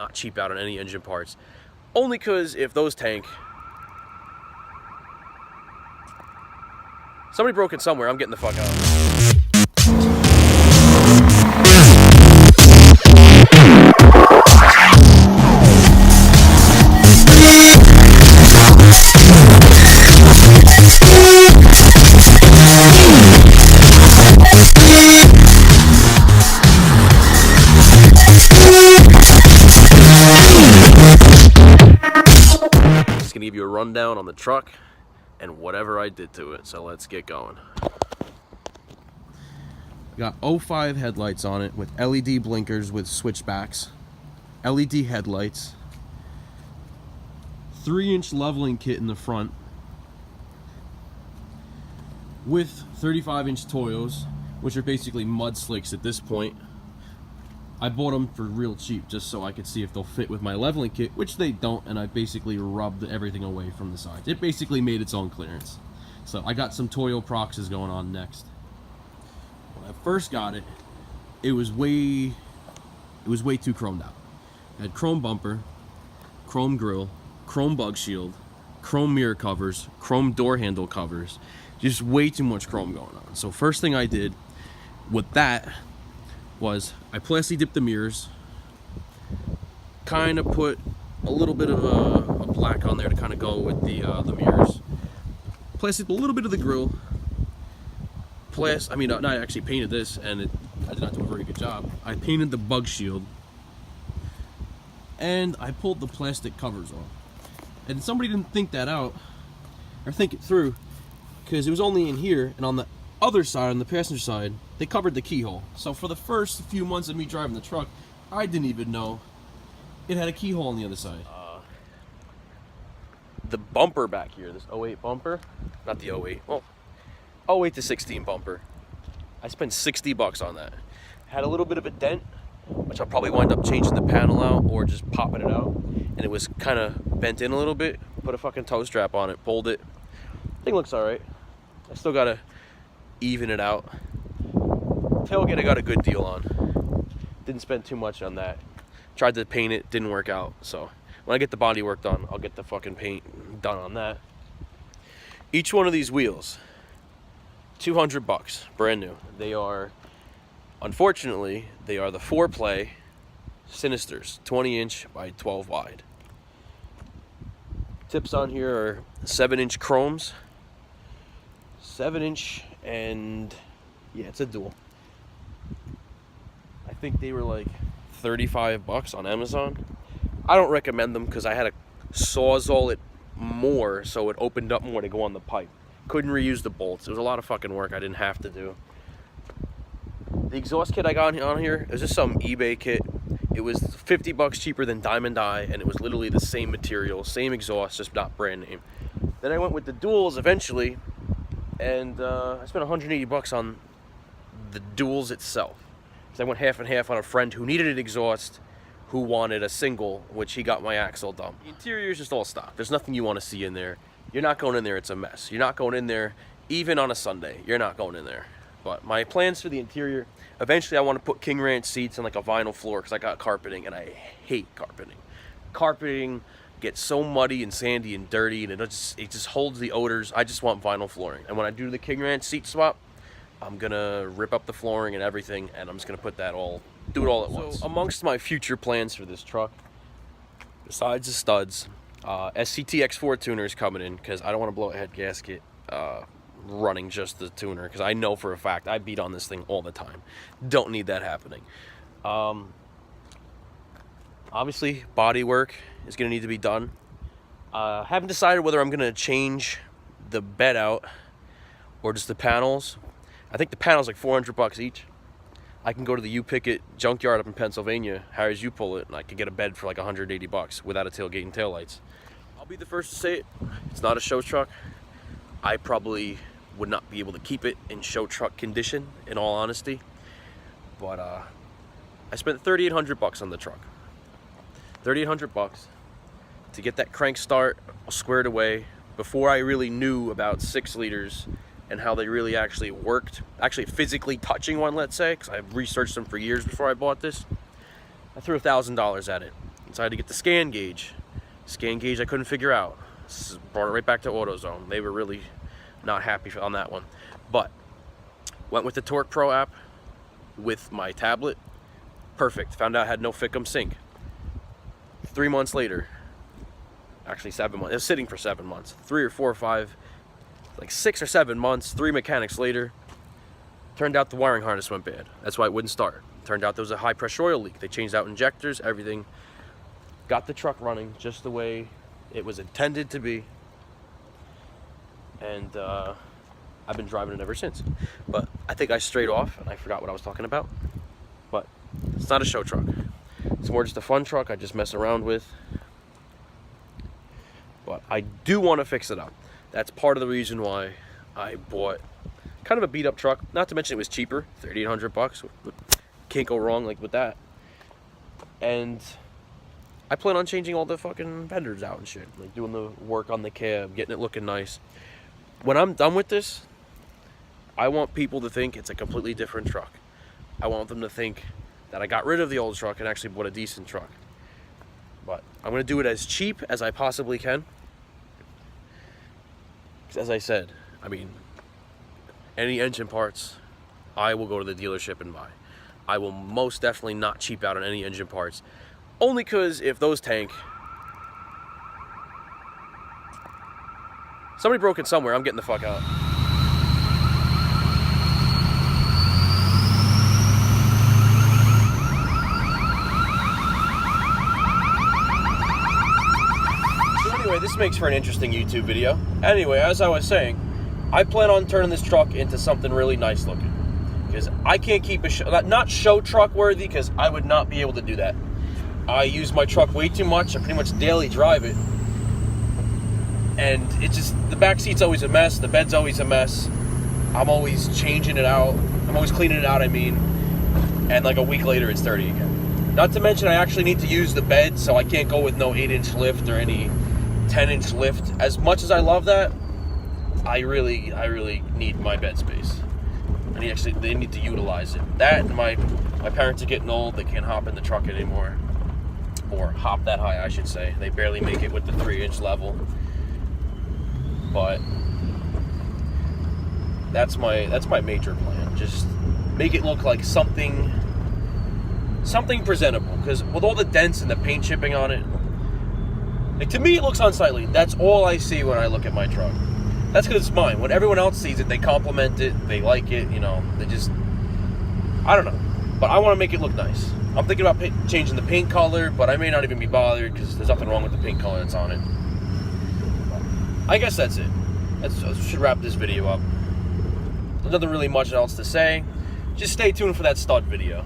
not cheap out on any engine parts. Only because if those tank, somebody broke it somewhere, I'm getting the fuck out. Just gonna give you a rundown on the truck and whatever I did to it, so let's get going. Got 05 headlights on it with LED blinkers with switchbacks, LED headlights, 3-inch leveling kit in the front with 35-inch Toyos, which are basically mud slicks at this point. I bought them for real cheap just so I could see if they'll fit with my leveling kit, which they don't, and I basically rubbed everything away from the sides. It basically made its own clearance. So I got some Toyo Proxes going on next. When I first got it, it was way too chromed out. It had chrome bumper, chrome grille, chrome bug shield, chrome mirror covers, chrome door handle covers. Just way too much chrome going on. So first thing I did with that was I plasti dipped the mirrors, kind of put a little bit of a black on there to kind of go with the mirrors. Plasti a little bit of the grille. I actually painted this, and I did not do a very good job. I painted the bug shield, and I pulled the plastic covers off. And somebody didn't think that out, or think it through, because it was only in here, and on the other side, on the passenger side, they covered the keyhole. So for the first few months of me driving the truck, I didn't even know it had a keyhole on the other side. The bumper back here, this 08 bumper, not the 08, well, 08 to 16 bumper. I spent 60 bucks on that. Had a little bit of a dent, which I'll probably wind up changing the panel out or just popping it out. And it was kind of bent in a little bit. Put a fucking toe strap on it, pulled it. Thing looks alright. I still gotta even it out. Tailgate I got a good deal on. Didn't spend too much on that. Tried to paint it, didn't work out. So when I get the body work done, I'll get the fucking paint done on that. Each one of these wheels, 200 bucks, brand new. They are, unfortunately, they are the 4-play Sinisters, 20-inch by 12 wide. Tips on here are 7-inch chromes, 7-inch, and yeah, it's a dual. I think they were like 35 bucks on Amazon. I don't recommend them because I had to sawzall it more so it opened up more to go on the pipe. Couldn't reuse the bolts. It was a lot of fucking work I didn't have to do. The exhaust kit I got on here is just some eBay kit. It was 50 bucks cheaper than Diamond Eye, and it was literally the same material, same exhaust, just not brand name. Then I went with the duals eventually, and I spent 180 bucks on the duals itself. So I went half and half on a friend who needed an exhaust, who wanted a single, which he got my axle dump. The interior is just all stock. There's nothing you want to see in there. You're not going in there, it's a mess. You're not going in there, even on a Sunday. You're not going in there. But my plans for the interior, eventually I want to put King Ranch seats and like a vinyl floor because I got carpeting and I hate carpeting. Carpeting gets so muddy and sandy and dirty, and it just holds the odors. I just want vinyl flooring. And when I do the King Ranch seat swap, I'm gonna rip up the flooring and everything, and I'm just gonna put that do it all at once. So amongst my future plans for this truck, besides the studs, SCT X4 tuner is coming in because I don't want to blow a head gasket running just the tuner, because I know for a fact I beat on this thing all the time. Don't need that happening. Obviously, body work is going to need to be done. Haven't decided whether I'm going to change the bed out or just the panels. I think the panels like 400 bucks each. I can go to the U-Picket junkyard up in Pennsylvania, hires U-Pull it, and I could get a bed for like 180 bucks without a tailgate and taillights. I'll be the first to say it. It's not a show truck. I probably would not be able to keep it in show truck condition, in all honesty. But I spent 3,800 bucks on the truck. 3,800 bucks to get that crank start squared away before I really knew about 6 liters and how they really actually worked. Actually physically touching one, let's say, because I've researched them for years before I bought this. I threw $1,000 at it. Decided to get the scan gauge. Scan gauge I couldn't figure out. Brought it right back to AutoZone. They were really not happy on that one. But went with the Torque Pro app with my tablet. Perfect. Found out I had no Fickum sync. 3 months later, actually 7 months. It was sitting for 7 months. 3 or 4 or 5, like 6 or 7 months. 3 mechanics later, turned out the wiring harness went bad. That's why it wouldn't start. Turned out there was a high pressure oil leak. They changed out injectors, everything. Got the truck running just the way it was intended to be, and I've been driving it ever since. But I think I strayed off and I forgot what I was talking about. But it's not a show truck. It's more just a fun truck I just mess around with. But I do want to fix it up. That's part of the reason why I bought kind of a beat up truck. Not to mention it was cheaper, $3,800. Can't go wrong like with that. And I plan on changing all the fucking fenders out and shit. Like doing the work on the cab, getting it looking nice. When I'm done with this, I want people to think it's a completely different truck. I want them to think that I got rid of the old truck and actually bought a decent truck. But I'm going to do it as cheap as I possibly can. As I said, I mean, any engine parts, I will go to the dealership and buy. I will most definitely not cheap out on any engine parts. Only because if those tank, somebody broke in somewhere, I'm getting the fuck out. So anyway, this makes for an interesting YouTube video. Anyway, as I was saying, I plan on turning this truck into something really nice looking. Because I can't keep a not show truck worthy, because I would not be able to do that. I use my truck way too much. I pretty much daily drive it. And it's just, the back seat's always a mess. The bed's always a mess. I'm always changing it out. I'm always cleaning it out, I mean. And like a week later, it's dirty again. Not to mention, I actually need to use the bed, so I can't go with no 8-inch lift or any 10-inch lift. As much as I love that, I really need my bed space. They need to utilize it. That and my parents are getting old. They can't hop in the truck anymore. Or hop that high, I should say. They barely make it with the 3-inch level. But that's my major plan. Just make it look like something presentable. Because with all the dents and the paint chipping on it, like, to me it looks unsightly. That's all I see when I look at my truck. That's because it's mine. When everyone else sees it, they compliment it, they like it, you know. They just, I don't know. But I want to make it look nice. I'm thinking about changing the paint color, but I may not even be bothered because there's nothing wrong with the paint color that's on it. I guess that's it. I should wrap this video up. There's nothing really much else to say. Just stay tuned for that stud video.